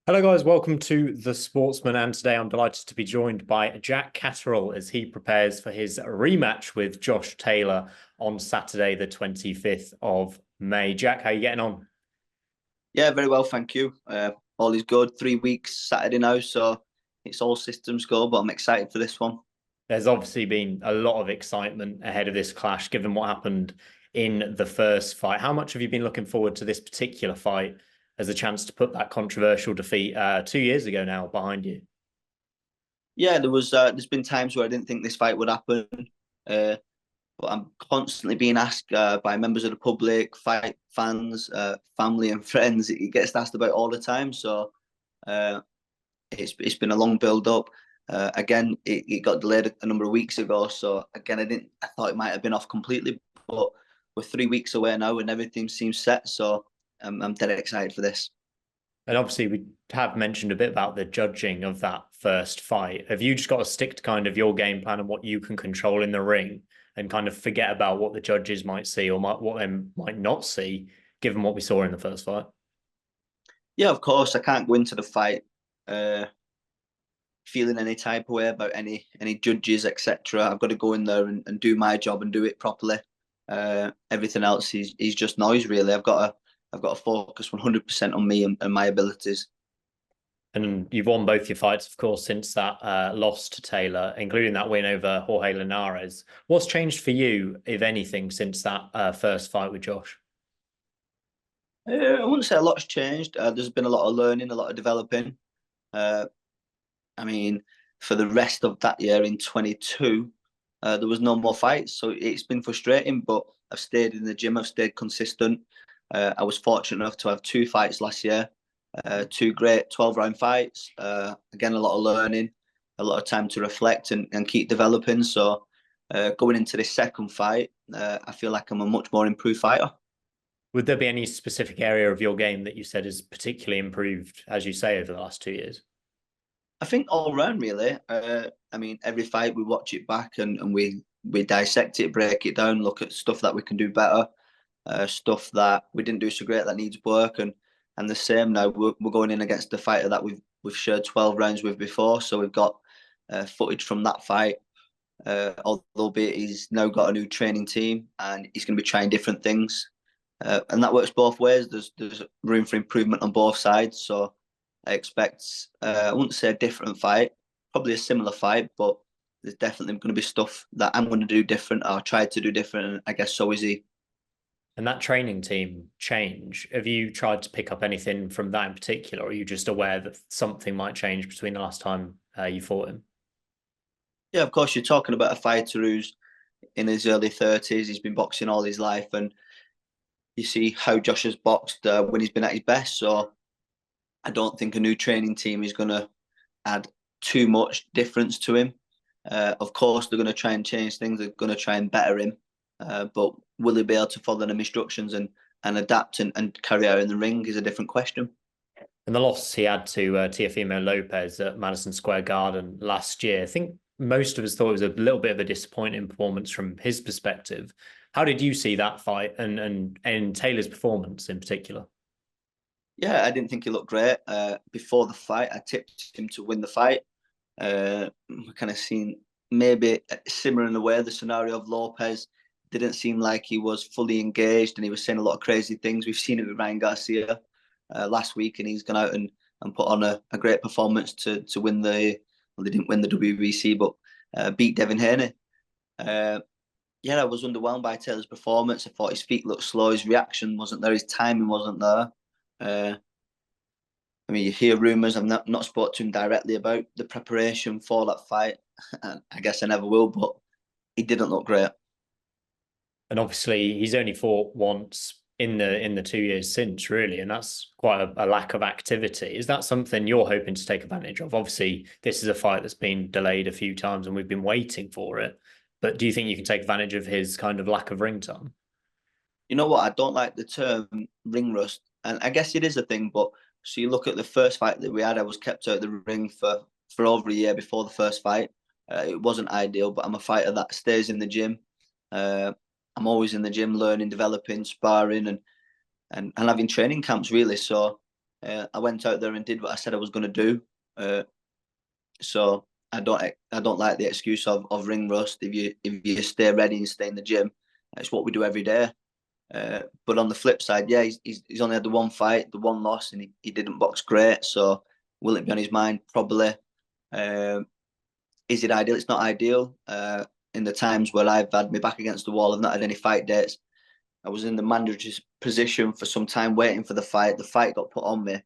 Hello, guys. Welcome to The Sportsman. And today I'm delighted to be joined by Jack Catterall as he prepares for his rematch with Josh Taylor on Saturday, the 25th of May. Jack, how are you getting on? Yeah, very well, thank you. All is good. 3 weeks Saturday now, so it's all systems go. But I'm excited for this one. There's obviously been a lot of excitement ahead of this clash, given what happened in the first fight. How much have you been looking forward to this particular fight as a chance to put that controversial defeat 2 years ago now behind you? Yeah, there's been times where I didn't think this fight would happen, uh, but I'm constantly being asked by members of the public, fight fans, family, and friends. It gets asked about all the time. So uh, it's been a long build up. Again, it got delayed a number of weeks ago. So again, I thought it might have been off completely, but we're 3 weeks away now, and everything seems set. So I'm dead excited for this. And obviously, we have mentioned a bit about the judging of that first fight. Have you just got to stick to kind of your game plan and what you can control in the ring and kind of forget about what the judges might see or what they might not see, given what we saw in the first fight? Yeah, of course, I can't go into the fight uh, feeling any type of way about any judges, etc. I've got to go in there and do my job and do it properly. Everything else is just noise, really. I've got to focus 100% on me and my abilities. And you've won both your fights, of course, since that loss to Taylor, including that win over Jorge Linares. What's changed for you, if anything, since that first fight with Josh? I wouldn't say a lot's changed. There's been a lot of learning, a lot of developing. Uh, I mean, for the rest of that year in 22, there was no more fights, so it's been frustrating. But I've stayed in the gym, I've stayed consistent. I was fortunate enough to have two fights last year, two great 12-round fights. Again, a lot of learning, a lot of time to reflect and keep developing. So going into this second fight, I feel like I'm a much more improved fighter. Would there be any specific area of your game that you said is particularly improved, as you say, over the last 2 years? I think all round really. I mean, every fight we watch it back and we dissect it, break it down, look at stuff that we can do better, stuff that we didn't do so great that needs work, and the same now. We're going in against the fighter that we've shared 12 rounds with before, so we've got footage from that fight. Albeit he's now got a new training team and he's going to be trying different things, and that works both ways. There's room for improvement on both sides, so I expect, I wouldn't say a different fight, probably a similar fight, but there's definitely going to be stuff that I'm going to do different or try to do different. And I guess so is he. And that training team change, have you tried to pick up anything from that in particular, or are you just aware that something might change between the last time you fought him? Yeah, of course, you're talking about a fighter who's in his early 30s. He's been boxing all his life. And you see how Josh has boxed when he's been at his best. So I don't think a new training team is going to add too much difference to him. Of course, they're going to try and change things. They're going to try and better him. But will he be able to follow them instructions and adapt and carry out in the ring is a different question. And the loss he had to Teofimo Lopez at Madison Square Garden last year, I think most of us thought it was a little bit of a disappointing performance from his perspective. How did you see that fight and Taylor's performance in particular? Yeah, I didn't think he looked great. Before the fight, I tipped him to win the fight. We kind of seen maybe similar in a way the scenario of Lopez. Didn't seem like he was fully engaged and he was saying a lot of crazy things. We've seen it with Ryan Garcia last week, and he's gone out and put on a great performance to win the. Well, they didn't win the WBC, but beat Devin Haney. Uh, yeah, I was underwhelmed by Taylor's performance. I thought his feet looked slow, his reaction wasn't there, his timing wasn't there. Uh, I mean, you hear rumours. I've not spoke to him directly about the preparation for that fight. I guess I never will, but he didn't look great. And obviously, he's only fought once in the 2 years since, really, and that's quite a lack of activity. Is that something you're hoping to take advantage of? Obviously, this is a fight that's been delayed a few times, and we've been waiting for it. But do you think you can take advantage of his kind of lack of ring time? You know what? I don't like the term ring rust, and I guess it is a thing. But so you look at the first fight that we had. I was kept out of the ring for over a year before the first fight. It wasn't ideal, but I'm a fighter that stays in the gym. Uh, I'm always in the gym, learning, developing, sparring, and having training camps really. So I went out there and did what I said I was going to do. So I don't like the excuse of ring rust. If you stay ready and stay in the gym, it's what we do every day. But on the flip side, yeah, he's only had the one fight, the one loss, and he didn't box great. So will it be on his mind? Probably. Um, is it ideal? It's not ideal. In the times where I've had my back against the wall, I've not had any fight dates. I was in the manager's position for some time waiting for the fight. The fight got put on me.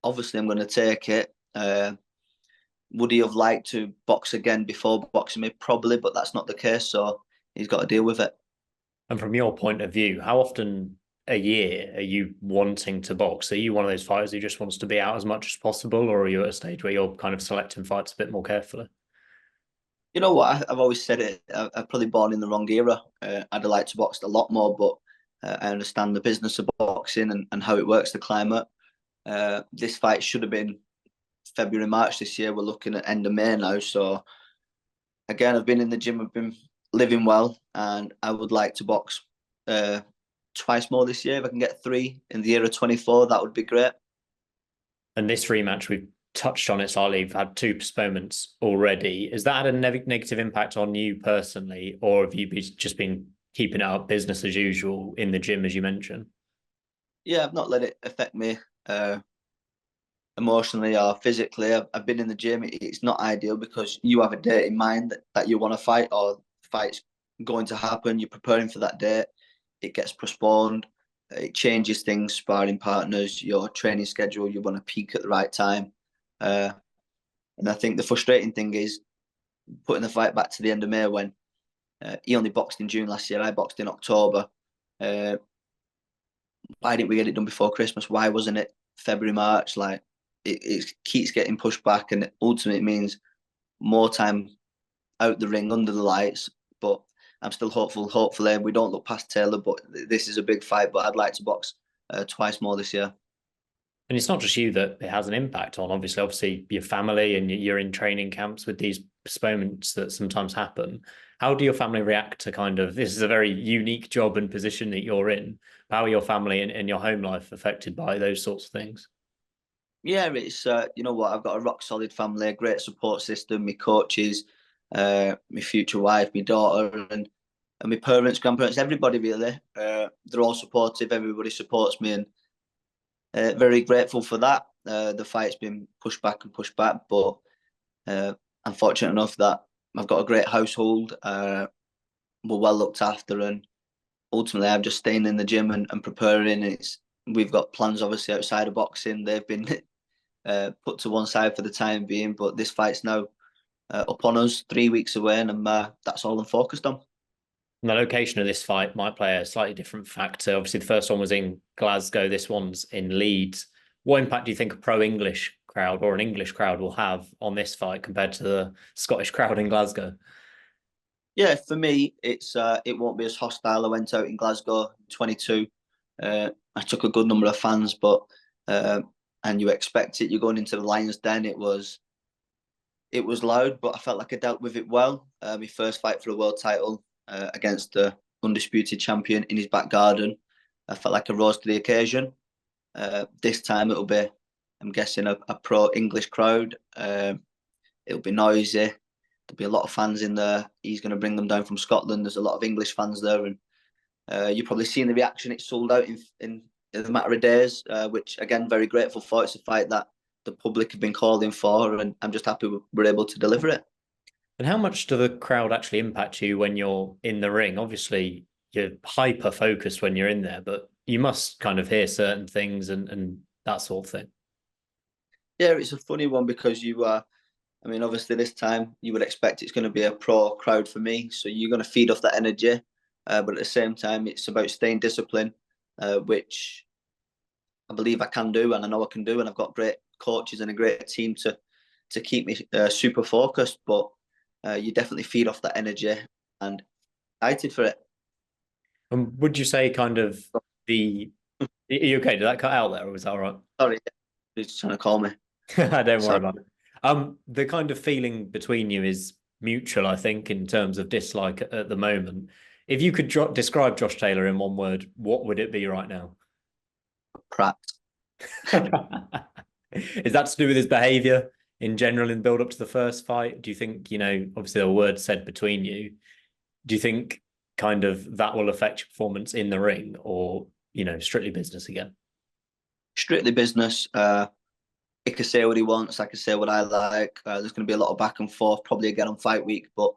Obviously, I'm going to take it. Would he have liked to box again before boxing me? Probably, but that's not the case. So he's got to deal with it. And from your point of view, how often a year are you wanting to box? Are you one of those fighters who just wants to be out as much as possible, or are you at a stage where you're kind of selecting fights a bit more carefully? You know what? I've always said it. I've probably born in the wrong era. I'd have liked to box a lot more, but I understand the business of boxing and how it works, the climate. This fight should have been February, March this year. We're looking at end of May now. So again, I've been in the gym. I've been living well, and I would like to box uh, twice more this year. If I can get 3 in the year of 24, that would be great. And this rematch, we've touched on it slightly. We've had 2 postponements already. Has that had a negative impact on you personally, or have you just been keeping it up business as usual in the gym, as you mentioned? Yeah, I've not let it affect me emotionally or physically. I've been in the gym. It's not ideal because you have a date in mind that you want to fight or fight's going to happen. You're preparing for that date. It gets postponed. It changes things, sparring partners, your training schedule. You want to peak at the right time. Uh, and I think the frustrating thing is putting the fight back to the end of May when he only boxed in June last year. I boxed in October. Uh, why didn't we get it done before Christmas? Why wasn't it February, March? Like it keeps getting pushed back, and ultimately it means more time out the ring under the lights. But I'm still hopeful. Hopefully, we don't look past Taylor. But this is a big fight. But I'd like to box twice more this year. And it's not just you that it has an impact on. Obviously, your family and you're in training camps with these postponements that sometimes happen. How do your family react to kind of this is a very unique job and position that you're in? How are your family and your home life affected by those sorts of things? Yeah, it's you know what, I've got a rock solid family, a great support system, my coaches, my future wife, my daughter, and my parents, grandparents, everybody really. They're all supportive. Everybody supports me, and very grateful for that. The fight's been pushed back, but I'm fortunate enough that I've got a great household. We're well looked after, and ultimately, I'm just staying in the gym and preparing. We've got plans obviously outside of boxing. They've been put to one side for the time being, but this fight's now upon us, 3 weeks away, and that's all I'm focused on. And the location of this fight might play a slightly different factor. Obviously, the first one was in Glasgow. This one's in Leeds. What impact do you think a pro-English crowd or an English crowd will have on this fight compared to the Scottish crowd in Glasgow? Yeah, for me, it won't be as hostile. I went out in Glasgow 22. I took a good number of fans, but and you expect it. You're going into the Lions Den. It was loud, but I felt like I dealt with it well. My first fight for a world title against the undisputed champion in his back garden. I felt like I rose to the occasion. This time it'll be, I'm guessing, a pro English crowd. It'll be noisy. There'll be a lot of fans in there. He's going to bring them down from Scotland. There's a lot of English fans there, and you've probably seen the reaction. It's sold out in a matter of days, which again, very grateful for. It's a fight that the public have been calling for, and I'm just happy we're able to deliver it. And how much do the crowd actually impact you when you're in the ring? Obviously, you're hyper focused when you're in there, but you must kind of hear certain things and that sort of thing. Yeah, it's a funny one because you are. I mean, obviously, this time you would expect it's going to be a pro crowd for me, so you're going to feed off that energy. But at the same time, it's about staying disciplined, which I believe I can do, and I know I can do, and I've got great coaches and a great team to keep me super focused. But you definitely feed off that energy, and excited for it. And would you say kind of the are you okay? Did that cut out there, or was that all right? Sorry, he's trying to call me. Don't worry Sorry. about it. The kind of feeling between you is mutual, I think, in terms of dislike at the moment. If you could describe Josh Taylor in one word, what would it be right now? PRAT. Is that to do with his behavior in general in build up to the first fight? Do you think, obviously there were words said between you. Do you think kind of that will affect your performance in the ring or, strictly business again? Strictly business. He can say what he wants. I can say what I like. There's going to be a lot of back and forth, probably again on fight week. But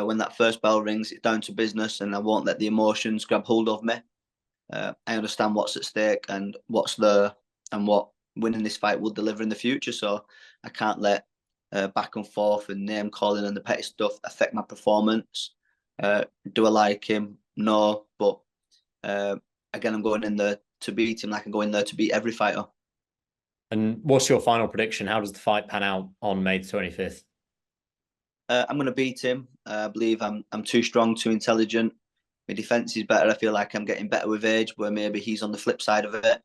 when that first bell rings, it's down to business, and I won't let the emotions grab hold of me. I understand what's at stake and what winning this fight will deliver in the future. So I can't let back and forth and name calling and the petty stuff affect my performance. Do I like him? No, but again, I'm going in there to beat him like I go in there to beat every fighter. And what's your final prediction? How does the fight pan out on May the 25th? I'm going to beat him. I believe I'm too strong, too intelligent. My defense is better. I feel like I'm getting better with age, where maybe he's on the flip side of it.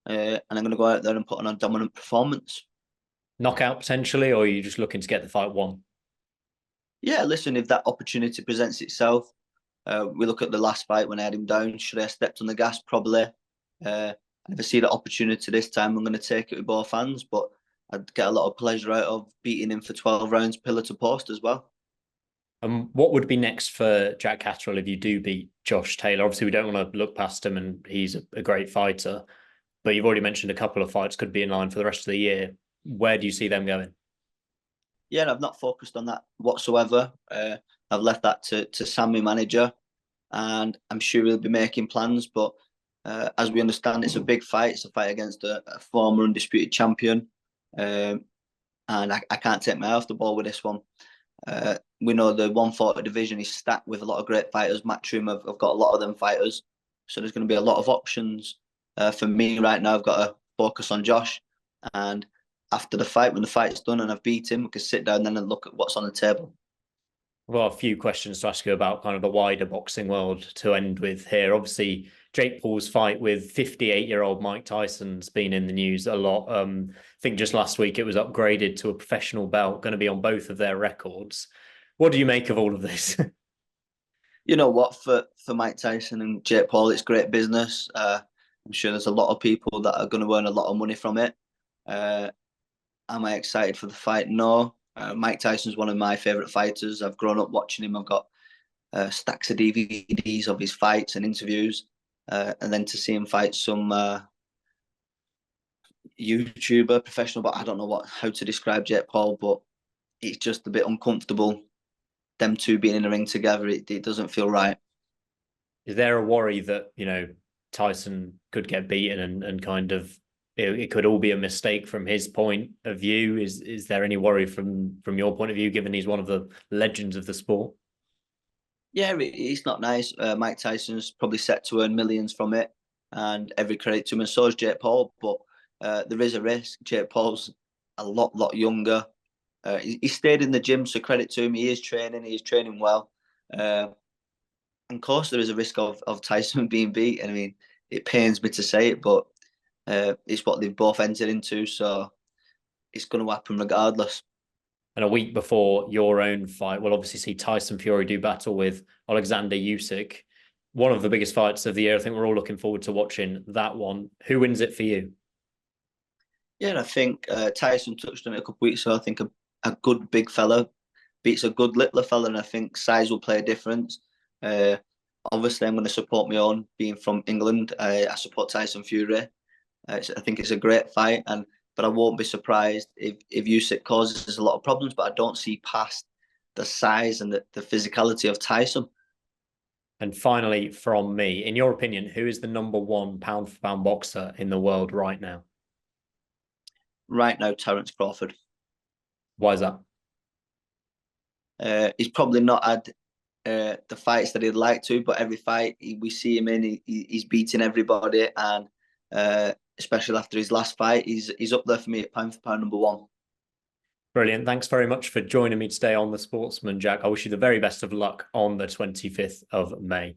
And I'm going to go out there and put on a dominant performance. Knockout potentially, or are you just looking to get the fight won? Yeah, listen, if that opportunity presents itself, we look at the last fight when I had him down. Should I have stepped on the gas? Probably. If I see that opportunity this time, I'm going to take it with both hands. But I'd get a lot of pleasure out of beating him for 12 rounds, pillar to post as well. And what would be next for Jack Catterall if you do beat Josh Taylor? Obviously, we don't want to look past him, and he's a great fighter. But you've already mentioned a couple of fights could be in line for the rest of the year. Where do you see them going? Yeah, I've not focused on that whatsoever. I've left that to Sammy manager, and I'm sure he'll be making plans. But as we understand, it's a big fight. It's a fight against a former undisputed champion, and I can't take my eye off the ball with this one. We know the 140 division is stacked with a lot of great fighters. Matchroom have got a lot of them fighters, so there's going to be a lot of options. For me right now, I've got to focus on Josh, and after the fight, when the fight's done and I've beat him, we can sit down then and look at what's on the table. Well, a few questions to ask you about kind of the wider boxing world to end with here. Obviously, Jake Paul's fight with 58-year-old Mike Tyson's been in the news a lot. I think just last week it was upgraded to a professional belt, going to be on both of their records. What do you make of all of this? You know what? For Mike Tyson and Jake Paul, it's great business. I'm sure there's a lot of people that are going to earn a lot of money from it. Uh, am I excited for the fight? No. Mike Tyson's one of my favourite fighters. I've grown up watching him. I've got stacks of DVDs of his fights and interviews. And then to see him fight some YouTuber, professional, but I don't know how to describe Jake Paul, but it's just a bit uncomfortable. Them two being in the ring together, it doesn't feel right. Is there a worry that, Tyson could get beaten and kind of it could all be a mistake from his point of view? Is there any worry from your point of view, given he's one of the legends of the sport? Yeah, it's not nice. Mike Tyson's probably set to earn millions from it, and every credit to him, and so is Jake Paul. But there is a risk. Jake Paul's a lot younger. He stayed in the gym, so credit to him. He is training. He is training well. And of course, there is a risk of Tyson being beat. I mean, it pains me to say it, but it's what they've both entered into, so it's going to happen regardless. And a week before your own fight, we'll obviously see Tyson Fury do battle with Oleksandr Usyk. One of the biggest fights of the year. I think we're all looking forward to watching that one. Who wins it for you? Yeah, and I think Tyson touched on it a couple of weeks ago. I think a good big fella beats a good littler fella, and I think size will play a difference. Uh, Obviously, I'm going to support my own. Being from England, I support Tyson Fury. I think it's a great fight, but I won't be surprised if Usyk causes a lot of problems. But I don't see past the size and the physicality of Tyson. And finally, from me, in your opinion, who is the number one pound for pound boxer in the world right now? Right now, Terence Crawford. Why is that? He's probably not had the fights that he'd like to, but every fight we see him in, he's beating everybody, and especially after his last fight, he's up there for me at pound for pound number one. Brilliant. Thanks very much for joining me today on The Sportsman, Jack. I wish you the very best of luck on the 25th of May.